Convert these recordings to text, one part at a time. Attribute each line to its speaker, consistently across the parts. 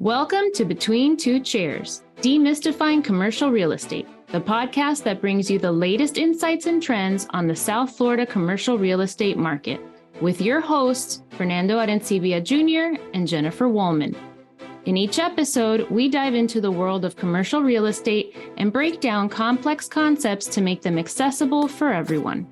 Speaker 1: Welcome to Between Two Chairs, Demystifying Commercial Real Estate, the podcast that brings you the latest insights and trends on the South Florida commercial real estate market, with your hosts, Fernando Arencibia Jr. and Jennifer Woolman. In each episode, we dive into the world of commercial real estate and break down complex concepts to make them accessible for everyone.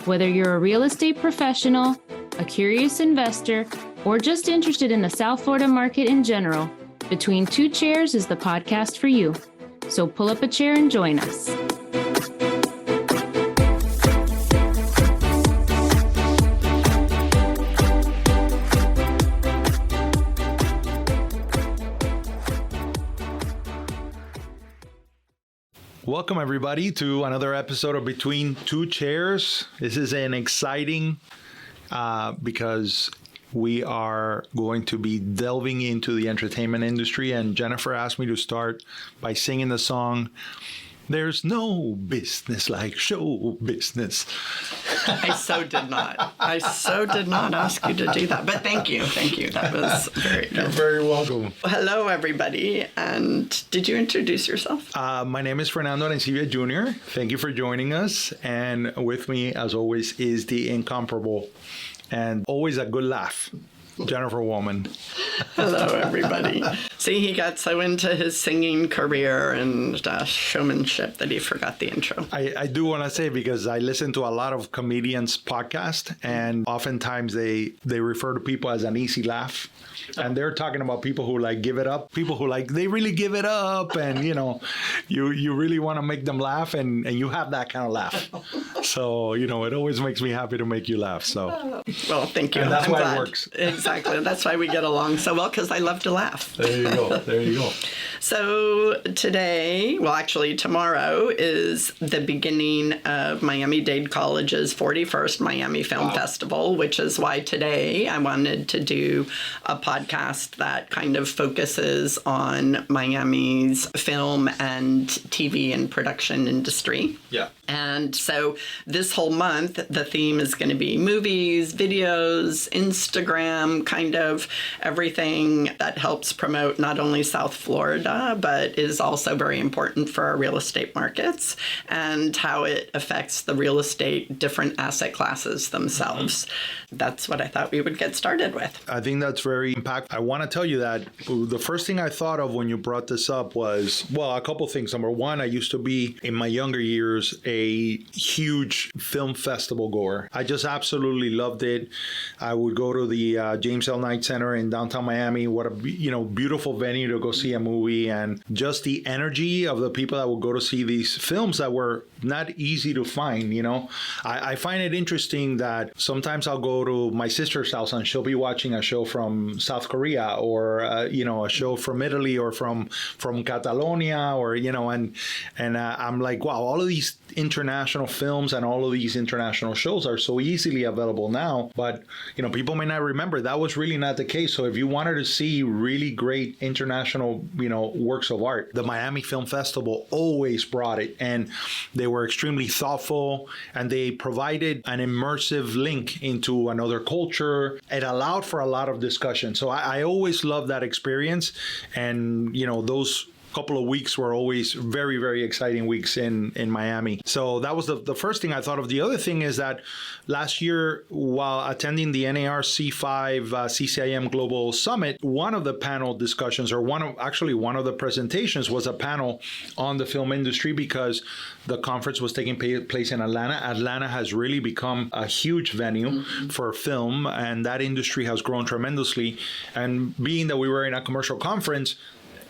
Speaker 1: Whether you're a real estate professional, a curious investor, or just interested in the South Florida market in general, Between Two Chairs is the podcast for you. So pull up a chair and join us.
Speaker 2: Welcome, everybody, to another episode of Between Two Chairs. This is an exciting because we are going to be delving into the entertainment industry, and Jennifer asked me to start by singing the song, "There's no business like show business."
Speaker 3: I so did not ask you to do that, but thank you. That was very good.
Speaker 2: You're very welcome.
Speaker 3: Hello, everybody, and did you introduce yourself?
Speaker 2: My name is Fernando Arencibia Jr. Thank you for joining us, and with me, as always, is the incomparable and always a good laugh, Jennifer Woolman.
Speaker 3: Hello, everybody. See, he got so into his singing career and showmanship that he forgot the intro.
Speaker 2: I do want to say, because I listen to a lot of comedians' podcasts, and oftentimes they refer to people as an easy laugh. And they're talking about people who give it up, people who they really give it up, and you really want to make them laugh, and you have that kind of laugh. So it always makes me happy to make you laugh. So
Speaker 3: well, thank you.
Speaker 2: And that's why
Speaker 3: glad.
Speaker 2: It works.
Speaker 3: Exactly. That's why we get along so well, because I love to laugh.
Speaker 2: There you go.
Speaker 3: So tomorrow is the beginning of Miami-Dade College's 41st Miami Film Festival, which is why today I wanted to do a podcast that kind of focuses on Miami's film and TV and production industry.
Speaker 2: Yeah.
Speaker 3: And so this whole month, the theme is going to be movies, videos, Instagram, kind of everything that helps promote not only South Florida, but is also very important for our real estate markets and how it affects the real estate, different asset classes themselves. Mm-hmm. That's what I thought we would get started with.
Speaker 2: I think that's very impactful. I want to tell you that the first thing I thought of when you brought this up was, a couple things. Number one, I used to be, in my younger years, a huge film festival goer. I just absolutely loved it. I would go to the James L. Knight Center in downtown Miami. What a beautiful venue to go see a movie, and just the energy of the people that would go to see these films that were not easy to find. I find it interesting that sometimes I'll go to my sister's house and she'll be watching a show from South Korea, or a show from Italy, or from Catalonia, or and I'm like, wow, all of these international films and all of these international shows are so easily available now. But people may not remember that was really not the case. So if you wanted to see really great international works of art, the Miami Film Festival always brought it, and they were extremely thoughtful, and they provided an immersive link into another culture. It allowed for a lot of discussion. So I always loved that experience, and those couple of weeks were always very, very exciting weeks in Miami. So that was the first thing I thought of. The other thing is that last year, while attending the NAR C5 CCIM Global Summit, one of the panel discussions, or one of the presentations, was a panel on the film industry, because the conference was taking place in Atlanta. Atlanta has really become a huge venue for film, and that industry has grown tremendously. And being that we were in a commercial conference,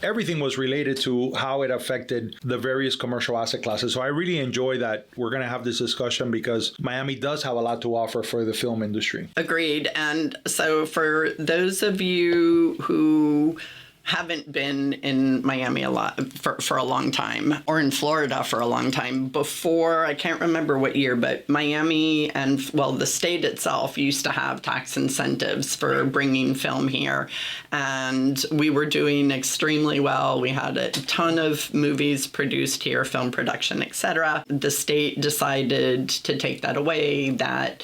Speaker 2: everything was related to how it affected the various commercial asset classes. So I really enjoy that we're going to have this discussion, because Miami does have a lot to offer for the film industry.
Speaker 3: Agreed. And so for those of you who haven't been in Miami a lot for a long time, or in Florida for a long time before, I can't remember what year, but Miami and, the state itself used to have tax incentives for bringing film here. And we were doing extremely well. We had a ton of movies produced here, film production, etc. The state decided to take that away, that,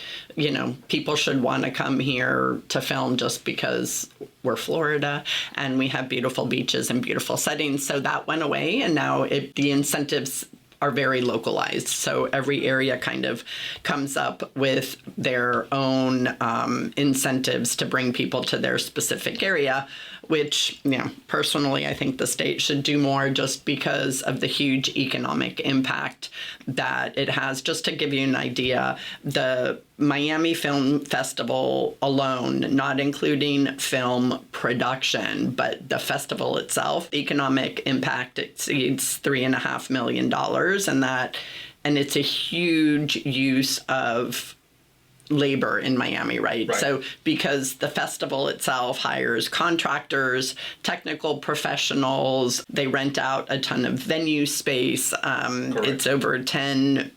Speaker 3: people should want to come here to film just because we're Florida and we have beautiful beaches and beautiful settings. So that went away, and now the incentives are very localized. So every area kind of comes up with their own incentives to bring people to their specific area, which, personally, I think the state should do more just because of the huge economic impact that it has. Just to give you an idea, the Miami Film Festival alone, not including film production, but the festival itself, economic impact exceeds $3.5 million, and it's a huge use of labor in Miami, right? So because the festival itself hires contractors, technical professionals, they rent out a ton of venue space. It's over 10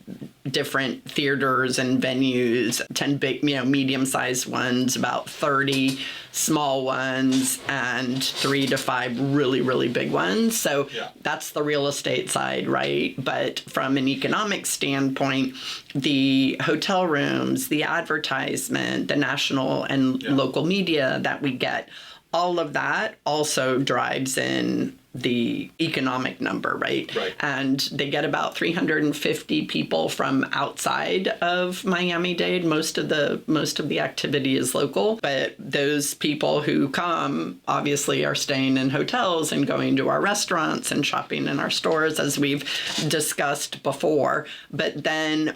Speaker 3: different theaters and venues, 10 big, medium-sized ones, about 30 small ones, and 3 to 5 really, really big ones. So that's the real estate side, right? But from an economic standpoint, the hotel rooms, the advertisement, the national and local media that we get, all of that also drives in the economic number, right? And they get about 350 people from outside of Miami-Dade. Most of the activity is local, but those people who come obviously are staying in hotels and going to our restaurants and shopping in our stores, as we've discussed before. But then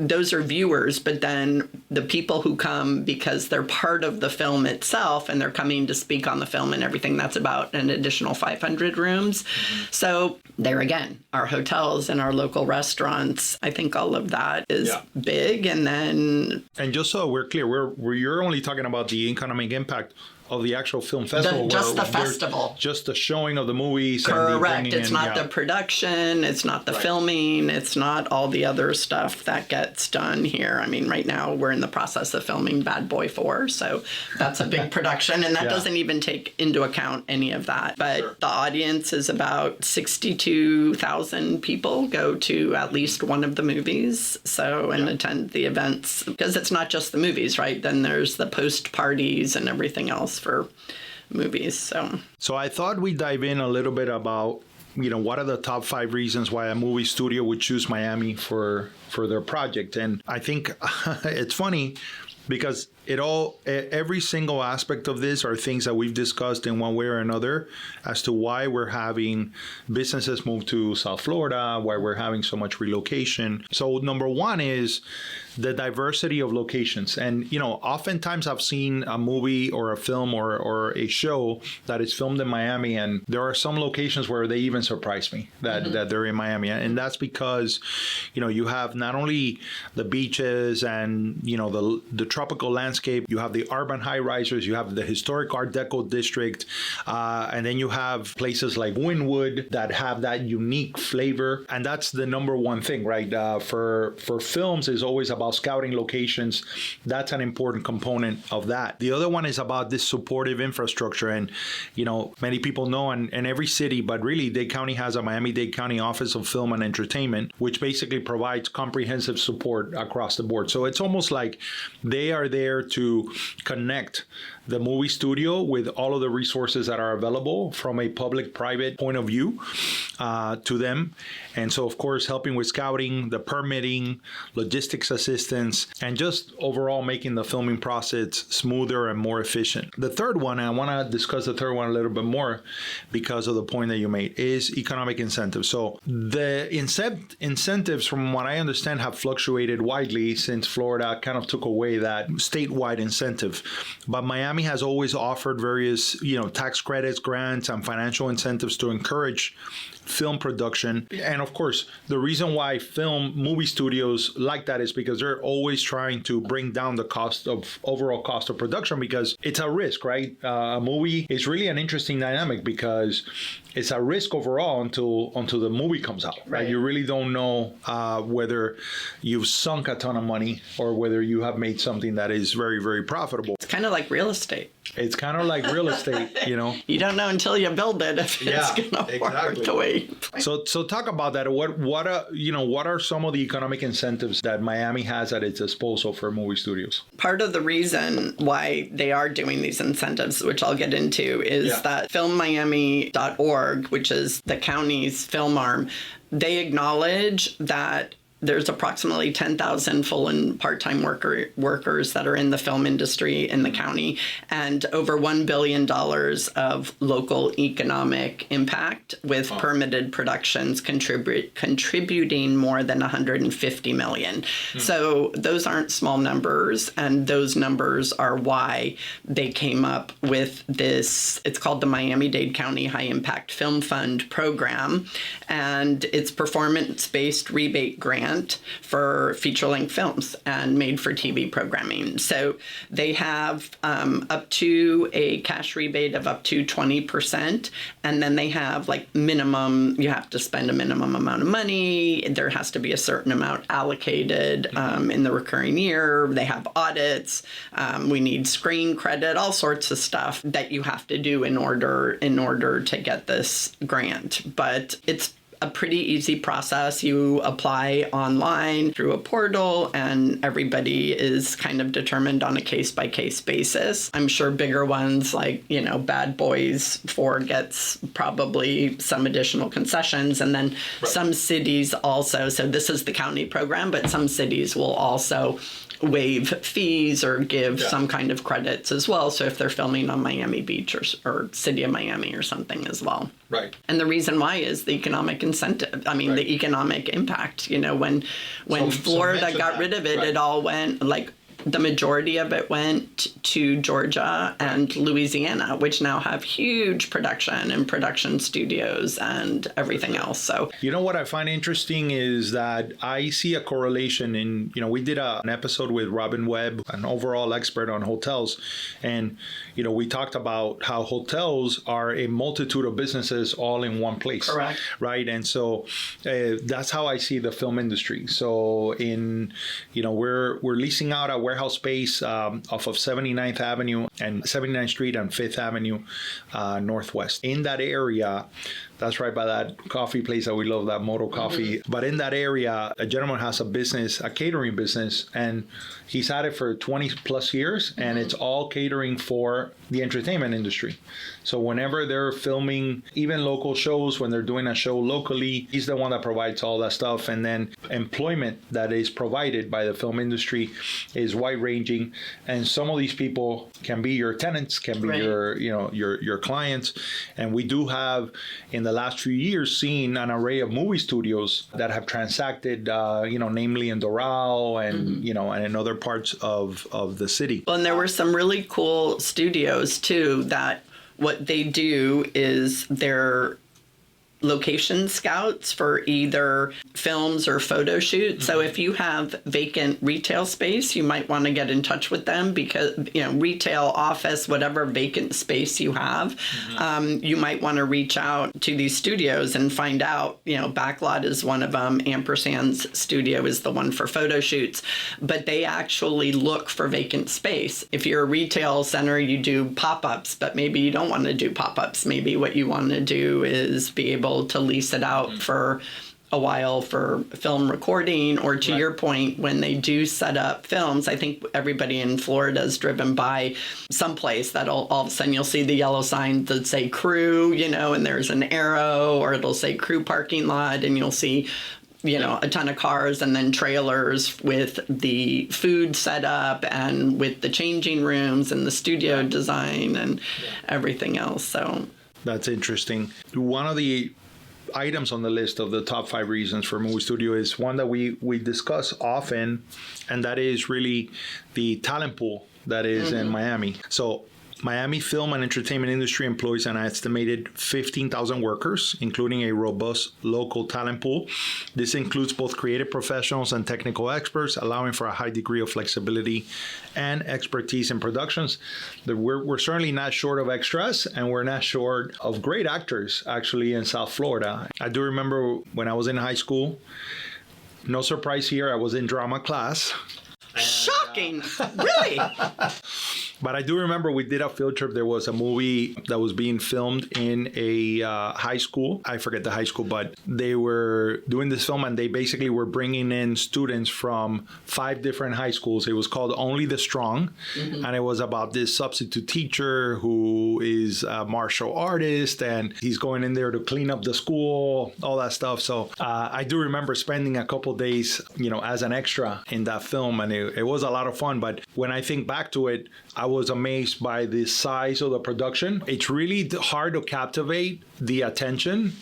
Speaker 3: those are viewers, but then the people who come because they're part of the film itself and they're coming to speak on the film and everything, that's about an additional 500 rooms. So there again, our hotels and our local restaurants, I think all of that is big. And just
Speaker 2: so we're clear, you're only talking about the economic impact of the actual film festival.
Speaker 3: Just the festival.
Speaker 2: Just the showing of the movies.
Speaker 3: Correct. It's not the production. It's not the filming. It's not all the other stuff that gets done here. I mean, right now we're in the process of filming Bad Boy 4. So that's a big production. And that doesn't even take into account any of that. But the audience is about 62,000 people go to at least one of the movies. So, and attend the events, because it's not just the movies, right? Then there's the post parties and everything else for movies. So
Speaker 2: I thought we'd dive in a little bit about, what are the top 5 reasons why a movie studio would choose Miami for their project. And I think it's funny because every single aspect of this are things that we've discussed in one way or another as to why we're having businesses move to South Florida, why we're having so much relocation. So number one is the diversity of locations. And, oftentimes I've seen a movie or a film or a show that is filmed in Miami, and there are some locations where they even surprise me that they're in Miami. And that's because, you have not only the beaches and, the tropical landscape, you have the urban high-risers, you have the historic Art Deco district, and then you have places like Wynwood that have that unique flavor. And that's the number one thing, right? For films is always about scouting locations. That's an important component of that. The other one is about this supportive infrastructure. And, many people know in every city, but really Dade County has a Miami-Dade County Office of Film and Entertainment, which basically provides comprehensive support across the board. So it's almost like they are there to connect the movie studio with all of the resources that are available from a public-private point of view to them. And so, of course, helping with scouting, the permitting, logistics assistance, and just overall making the filming process smoother and more efficient. The third one, and I want to discuss the third one a little bit more because of the point that you made, is economic incentives. So the incentives, from what I understand, have fluctuated widely since Florida kind of took away that statewide incentive. But Miami has always offered various, tax credits, grants, and financial incentives to encourage film production. And of course, the reason why movie studios like that is because they're always trying to bring down the overall cost of production, because it's a risk, right? A movie is really an interesting dynamic because it's a risk overall until the movie comes out, right? You really don't know whether you've sunk a ton of money or whether you have made something that is very, very profitable.
Speaker 3: It's kind of like real estate. estate.
Speaker 2: It's kind of like real estate, you know.
Speaker 3: You don't know until you build it if it's going to work the way.
Speaker 2: So talk about that. What are some of the economic incentives that Miami has at its disposal for movie studios?
Speaker 3: Part of the reason why they are doing these incentives, which I'll get into, is that filmmiami.org, which is the county's film arm, they acknowledge that there's approximately 10,000 full and part-time workers that are in the film industry in the county, and over $1 billion of local economic impact with permitted productions contributing more than $150 million. So those aren't small numbers, and those numbers are why they came up with this. It's called the Miami-Dade County High Impact Film Fund program, and it's performance-based rebate grant for feature-length films and made-for-TV programming. So they have up to a cash rebate of up to 20%, and then they have like minimum, you have to spend a minimum amount of money. There has to be a certain amount allocated in the recurring year. They have audits. We need screen credit, all sorts of stuff that you have to do in order to get this grant. But it's a pretty easy process. You apply online through a portal, and everybody is kind of determined on a case-by-case basis. I'm sure bigger ones like, Bad Boys 4 gets probably some additional concessions, and then some cities also, so this is the county program, but some cities will also waive fees or give some kind of credits as well. So if they're filming on Miami Beach or City of Miami or something as well.
Speaker 2: Right.
Speaker 3: And the reason why is the economic incentive. I mean, the economic impact. When Florida got rid of it, it all went the majority of it went to Georgia and Louisiana, which now have huge production and production studios and everything else. So,
Speaker 2: what I find interesting is that I see a correlation in, we did an episode with Robin Webb, an overall expert on hotels. And, we talked about how hotels are a multitude of businesses all in one place.
Speaker 3: Correct.
Speaker 2: Right. And so that's how I see the film industry. So we're leasing out a warehouse space off of 79th Avenue and 79th Street and 5th Avenue Northwest. In that area, that's right by that coffee place that we love, that Moto Coffee. But in that area, a gentleman has a catering business, and he's had it for 20 plus years, and it's all catering for the entertainment industry. So whenever they're filming even local shows, when they're doing a show locally, he's the one that provides all that stuff. And then employment that is provided by the film industry is wide ranging. And some of these people can be your tenants, can be your clients. And we do have in the last few years seen an array of movie studios that have transacted, namely in Doral and, and in other parts of the city.
Speaker 3: Well, and there were some really cool studios too that what they do is they're location scouts for either films or photo shoots. So if you have vacant retail space, you might want to get in touch with them because, retail, office, whatever vacant space you have, you might want to reach out to these studios and find out, Backlot is one of them. Ampersand's studio is the one for photo shoots, but they actually look for vacant space. If you're a retail center, you do pop-ups, but maybe you don't want to do pop-ups. Maybe what you want to do is be able to lease it out for a while for film recording, or to your point, when they do set up films. I think everybody in Florida is driven by someplace that all of a sudden you'll see the yellow sign that say crew, and there's an arrow, or it'll say crew parking lot, and you'll see a ton of cars and then trailers with the food set up and with the changing rooms and the studio design and everything else. So
Speaker 2: that's interesting. One of the items on the list of the top 5 reasons for a movie studio is one that we discuss often, and that is really the talent pool that is in Miami. So Miami film and entertainment industry employs an estimated 15,000 workers, including a robust local talent pool. This includes both creative professionals and technical experts, allowing for a high degree of flexibility and expertise in productions. We're certainly not short of extras, and we're not short of great actors, actually, in South Florida. I do remember when I was in high school, no surprise here, I was in drama class.
Speaker 3: Shocking! Really?
Speaker 2: But I do remember we did a field trip. There was a movie that was being filmed in a high school. I forget the high school, but they were doing this film and they basically were bringing in students from 5 different high schools. It was called Only the Strong. And it was about this substitute teacher who is a martial artist and he's going in there to clean up the school, all that stuff. So I do remember spending a couple days, as an extra in that film, and it was a lot of fun. But when I think back to it, I was amazed by the size of the production. It's really hard to captivate the attention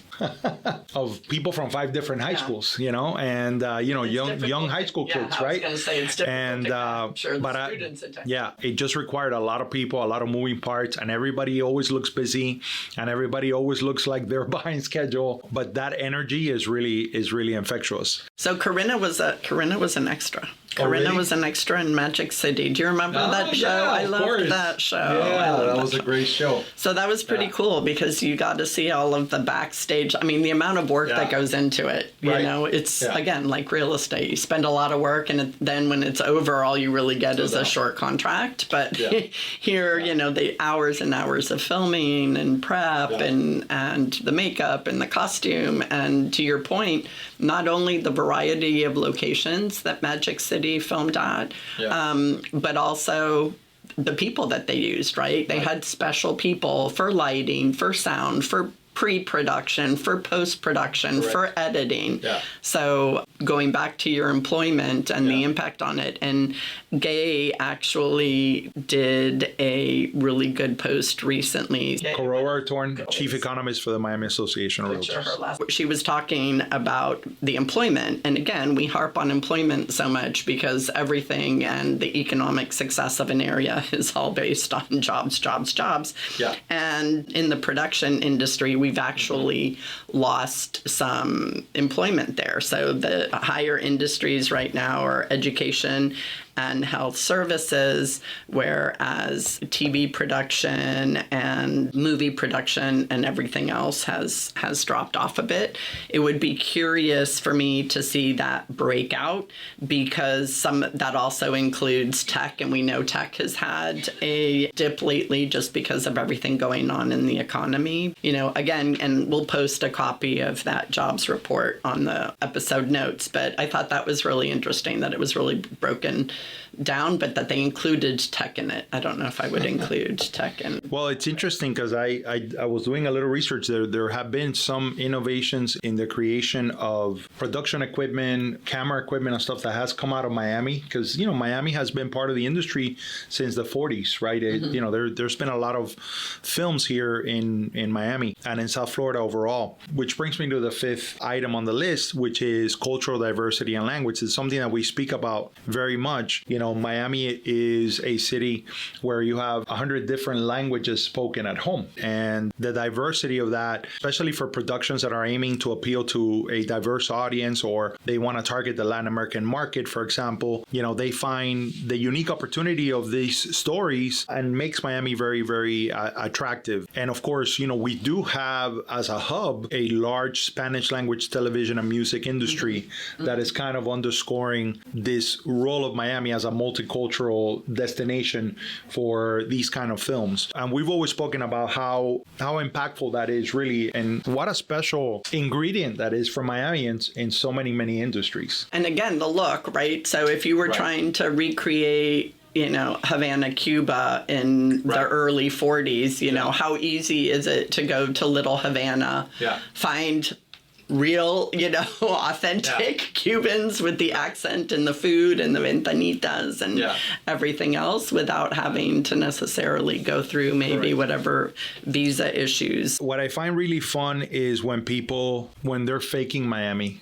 Speaker 2: of people from 5 different high schools, and young high school kids, right?
Speaker 3: I was going to say it's difficult
Speaker 2: and
Speaker 3: to capture the students' attention.
Speaker 2: It just required a lot of people, a lot of moving parts, and everybody always looks busy, and everybody always looks like they're behind schedule. But that energy is really infectious.
Speaker 3: So Corinna was an extra.
Speaker 2: Really?
Speaker 3: Was an extra in Magic City. Do you remember that show?
Speaker 2: Yeah,
Speaker 3: I loved that show.
Speaker 2: Yeah, that was a great show.
Speaker 3: So that was pretty cool because you got to see all of the backstage. I mean, the amount of work that goes into it. It's again like real estate. You spend a lot of work, and then when it's over, all you really get is a short contract. But here, the hours and hours of filming and prep and the makeup and the costume, and to your point, not only the variety of locations that Magic City filmed at, but also the people that they used, right? They had special people for lighting, for sound, for pre-production, for post-production, for editing. So going back to your employment and the impact on it, and Gay actually did a really good post recently.
Speaker 2: Corora Torn, chief economist for the Miami Association of Realtors.
Speaker 3: She was talking about the employment. And again, we harp on employment so much because everything and the economic success of an area is all based on jobs. And in the production industry, we've actually lost some employment there. So the higher industries right now are education and health services, whereas TV production and movie production and everything else has dropped off a bit. It would be curious for me to see that breakout because that also includes tech, and we know tech has had a dip lately just because of everything going on in the economy. Again, and we'll post a copy of that jobs report on the episode notes, but I thought that was really interesting that it was really broken down, but that they included tech in it. I don't know if I would include tech in.
Speaker 2: Well, it's interesting because I was doing a little research there. There have been some innovations in the creation of production equipment, camera equipment, and stuff that has come out of Miami because Miami has been part of the industry since the 40s, right? There's been a lot of films here in Miami and in South Florida overall, which brings me to the 5th item on the list, which is cultural diversity and language. It's something that we speak about very much. Miami is a city where you have 100 different languages spoken at home. And the diversity of that, especially for productions that are aiming to appeal to a diverse audience or they want to target the Latin American market, for example, they find the unique opportunity of these stories and makes Miami very, very attractive. And of course, we do have as a hub a large Spanish language television and music industry that is kind of underscoring this role of Miami as a multicultural destination for these kind of films. And we've always spoken about how impactful that is really and what a special ingredient that is for Miami in so many industries.
Speaker 3: And again, the look, right? So if you were trying to recreate Havana, Cuba in the early 40s, how easy is it to go to Little Havana, find real, authentic Cubans with the accent and the food and the ventanitas and everything else without having to necessarily go through maybe whatever visa issues.
Speaker 2: What I find really fun is when they're faking Miami.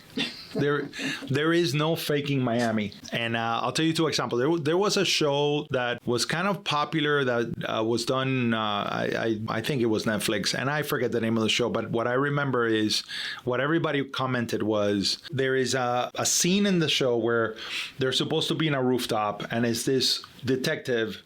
Speaker 2: There is no faking Miami. And I'll tell you 2 examples. There was a show that was kind of popular that was done, I think it was Netflix, and I forget the name of the show, but what I remember is what everybody commented was there is a scene in the show where they're supposed to be in a rooftop and it's this detective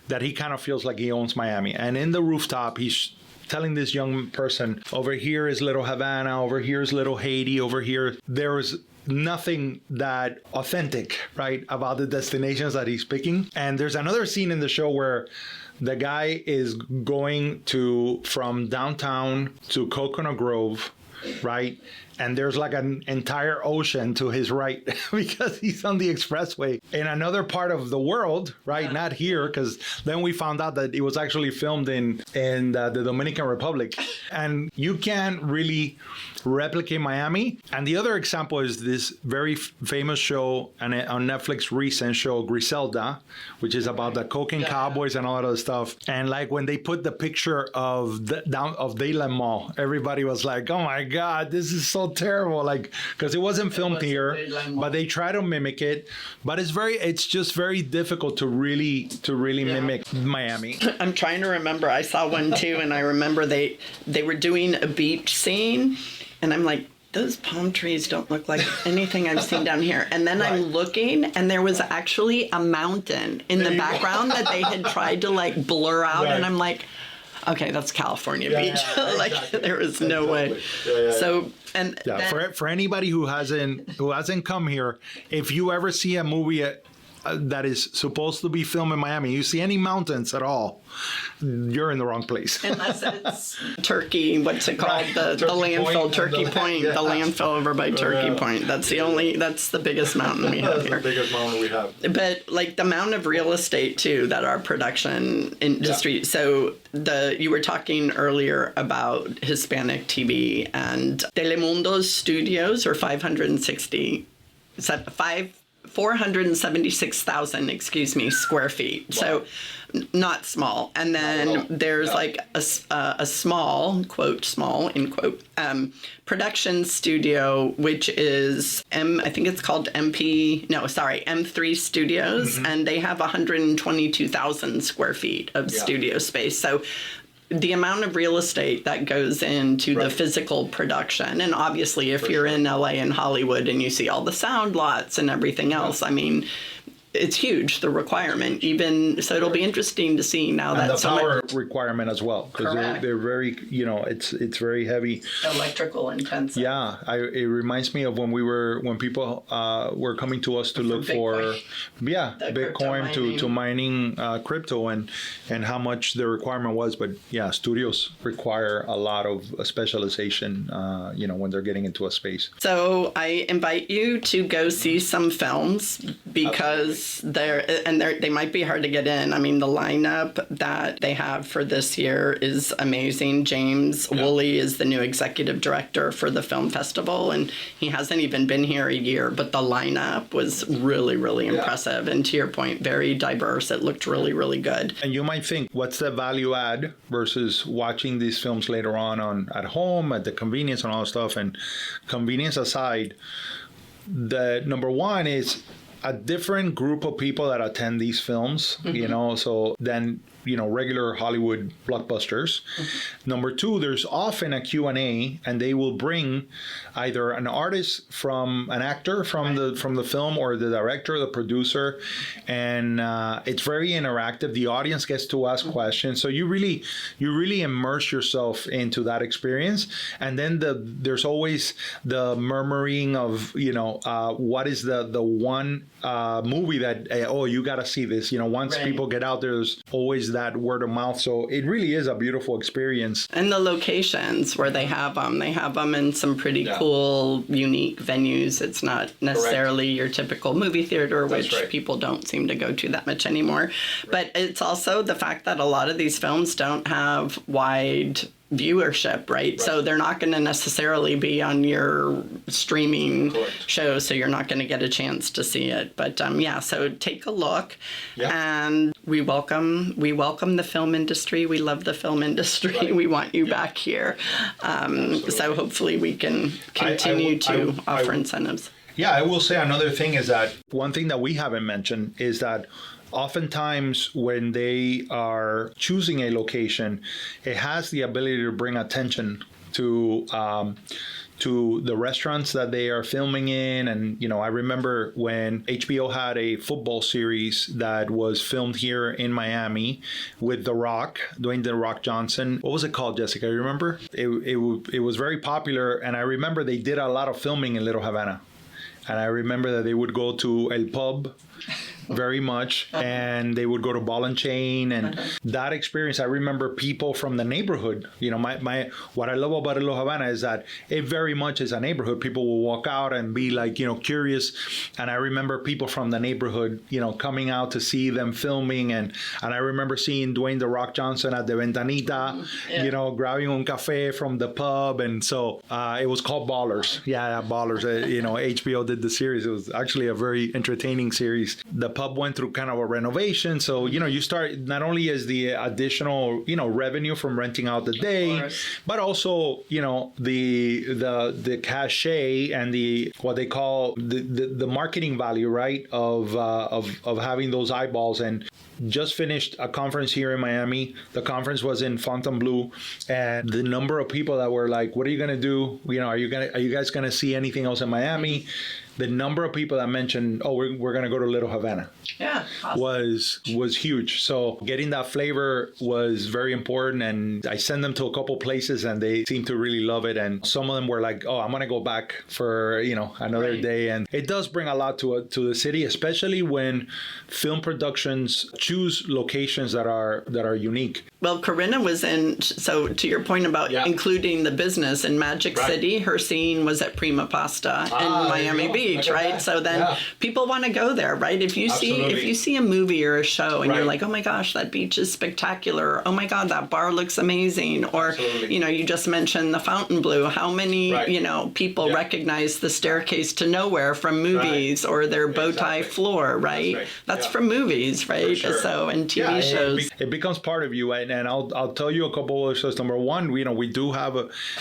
Speaker 2: that he kind of feels like he owns Miami. And in the rooftop, he's telling this young person, over here is Little Havana, over here is Little Haiti, over here, there is nothing that authentic, right, about the destinations that he's picking. And there's another scene in the show where the guy is going from downtown to Coconut Grove, right? And there's like an entire ocean to his right because he's on the expressway in another part of the world, right? Yeah. Not here, because then we found out that it was actually filmed in the Dominican Republic. And you can't really replicate Miami. And the other example is this very famous show on Netflix, recent show, Griselda, which is about the cocaine cowboys and all that other stuff. And like when they put the picture of Dayland Mall, everybody was like, oh my God, this is so terrible, like, because it wasn't filmed here, but they try to mimic it, but it's just very difficult to really mimic Miami.
Speaker 3: I'm trying to remember. I saw one too, and I remember they were doing a beach scene, and I'm like, those palm trees don't look like anything I've seen down here. And then I'm looking, and there was actually a mountain in the background that they had tried to like blur out, and I'm like, okay, that's California Beach. Like exactly. There was no way. So
Speaker 2: for anybody who hasn't come here, if you ever see a movie that is supposed to be filmed in Miami, you see any mountains at all, you're in the wrong place.
Speaker 3: Unless it's Turkey, what's it called? The landfill, Turkey Point, the landfill over by Turkey Point. That's the biggest mountain we have here.
Speaker 2: That's the biggest mountain we have.
Speaker 3: But like the amount of real estate too that our production industry. So you were talking earlier about Hispanic TV, and Telemundo's studios are 476,000, square feet. Wow. So not small. And then there's like a small, quote, small, in quote, production studio, which is I think it's called M3 Studios. Mm-hmm. And they have 122,000 square feet of studio space. So the amount of real estate that goes into the physical production, and obviously if you're in LA and Hollywood and you see all the sound lots and everything else, I mean, it's huge, the requirement. Even so, it'll be interesting to see now
Speaker 2: and
Speaker 3: that
Speaker 2: the power requirement as well, because they're very, it's very heavy,
Speaker 3: electrical intensive.
Speaker 2: Yeah, it reminds me of when people were coming to us to look for Bitcoin to mining crypto, and how much the requirement was. But yeah, studios require a lot of specialization, when they're getting into a space.
Speaker 3: So I invite you to go see some films, because they might be hard to get in. I mean, the lineup that they have for this year is amazing. James Woolley is the new executive director for the film festival, and he hasn't even been here a year, but the lineup was really, really impressive. And to your point, very diverse. It looked really, really good.
Speaker 2: And you might think, what's the value add versus watching these films later on at home, at the convenience and all that stuff? And convenience aside, the number one is a different group of people that attend these films, so then, regular Hollywood blockbusters. Mm-hmm. Number two, there's often a Q&A, and they will bring either an artist an actor from the film, or the director, the producer, and it's very interactive. The audience gets to ask questions, so you really immerse yourself into that experience. And then there's always the murmuring of what is the one movie that you got to see this. Once people get out there, there's always that word of mouth. So it really is a beautiful experience.
Speaker 3: And the locations where they have them in some pretty cool, unique venues. It's not necessarily your typical movie theater, which people don't seem to go to that much anymore. But it's also the fact that a lot of these films don't have wide viewership, right? So they're not going to necessarily be on your streaming show, so you're not going to get a chance to see it. But so take a look, and we welcome the film industry. We love the film industry. We want you back here. So hopefully we can continue to offer incentives.
Speaker 2: Yeah, I will say another thing is that one thing that we haven't mentioned is that oftentimes when they are choosing a location, it has the ability to bring attention to the restaurants that they are filming in. And, I remember when HBO had a football series that was filmed here in Miami with Dwayne "The Rock" Johnson. What was it called, Jessica? You remember? It was very popular. And I remember they did a lot of filming in Little Havana. And I remember that they would go to El Pub very much, and they would go to Ball and Chain, and that experience. I remember people from the neighborhood. You know, my what I love about Little Havana is that it very much is a neighborhood. People will walk out and be like, you know, curious. And I remember people from the neighborhood, you know, coming out to see them filming, and I remember seeing Dwayne The Rock Johnson at the Ventanita, you know, grabbing un café from the pub, and so it was called Ballers. Yeah, Ballers. You know, HBO did the series. It was actually a very entertaining series. The pub went through kind of a renovation, so you know, you start not only as the additional, you know, revenue from renting out the day, but also, you know, the cachet and the what they call the marketing value, right, of having those eyeballs. And just finished a conference here in Miami. The conference was in Fontainebleau, and the number of people that were like, "What are you gonna do? You know, are you guys gonna see anything else in Miami?" The number of people that mentioned, "Oh, we're going to go to Little Havana," awesome. was huge. So getting that flavor was very important, and I sent them to a couple places, and they seemed to really love it. And some of them were like, "Oh, I'm going to go back for, you know, another day." And it does bring a lot to the city, especially when film productions choose locations that are unique.
Speaker 3: Well, Corinna was in, so to your point about including the business in Magic City, her scene was at Prima Pasta in Miami Beach, right? So then people want to go there, right? If you see a movie or a show and you're like, "Oh my gosh, that beach is spectacular. Oh my God, that bar looks amazing." Or, you know, you just mentioned the Fontainebleau. How many, you know, people recognize the Staircase to Nowhere from movies or their bow tie floor, right? That's from movies, right? Sure. So, and TV shows.
Speaker 2: It becomes part of you. And I'll tell you a couple of shows. Number one, you know, we do have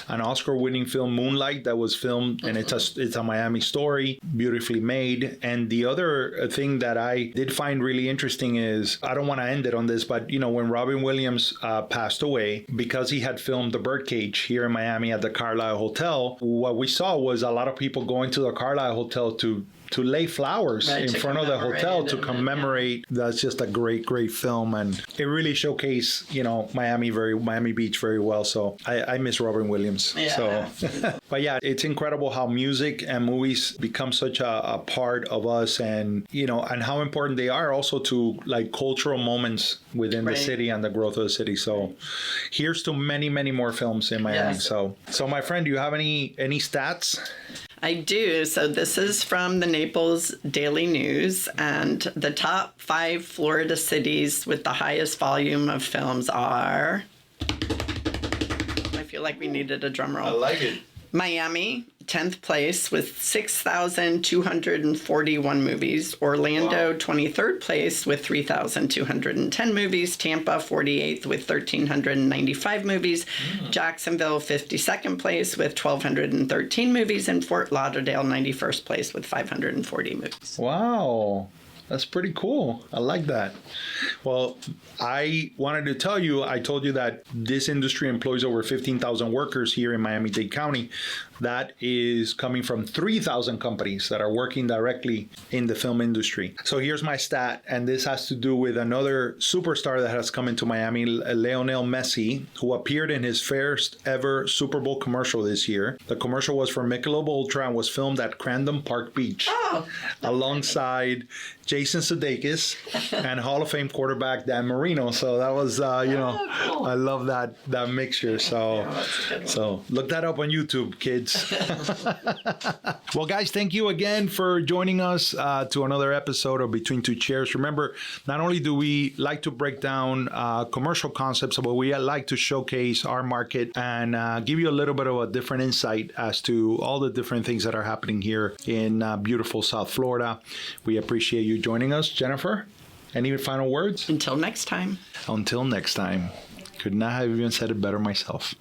Speaker 2: an Oscar-winning film, Moonlight, that was filmed, and it's a Miami story, beautifully made. And the other thing that I did find really interesting is, I don't want to end it on this, but you know, when Robin Williams passed away, because he had filmed The Birdcage here in Miami at the Carlisle Hotel, what we saw was a lot of people going to the Carlisle Hotel to lay flowers in front of the hotel to commemorate. That's just a great film, and it really showcased, you know, Miami Beach very well. So I miss Robin Williams. So but yeah, it's incredible how music and movies become such a part of us, and you know, and how important they are also to like cultural moments within the city and the growth of the city. So here's to many more films in Miami. So my friend, do you have any stats?
Speaker 3: I do. So this is from the Naples Daily News, and the top 5 Florida cities with the highest volume of films are, I feel like we needed a drum roll.
Speaker 2: I like it.
Speaker 3: Miami, 10th place with 6,241 movies. Orlando, 23rd place with 3,210 movies. Tampa, 48th with 1,395 movies. Jacksonville, 52nd place with 1,213 movies. And Fort Lauderdale, 91st place with 540 movies.
Speaker 2: Wow. That's pretty cool. I like that. Well, I wanted to tell you, I told you that this industry employs over 15,000 workers here in Miami-Dade County. That is coming from 3,000 companies that are working directly in the film industry. So here's my stat, and this has to do with another superstar that has come into Miami, Lionel Messi, who appeared in his first ever Super Bowl commercial this year. The commercial was for Michelob Ultra and was filmed at Crandon Park Beach, alongside Jason Sudeikis and Hall of Fame quarterback Dan Marino. So that was, cool. I love that mixture. So look that up on YouTube, kids. Well, guys, thank you again for joining us to another episode of Between Two Chairs. Remember, not only do we like to break down commercial concepts, but we like to showcase our market and give you a little bit of a different insight as to all the different things that are happening here in beautiful South Florida. We appreciate you joining us. Jennifer, any final words?
Speaker 3: Until next time.
Speaker 2: Until next time. Could not have even said it better myself.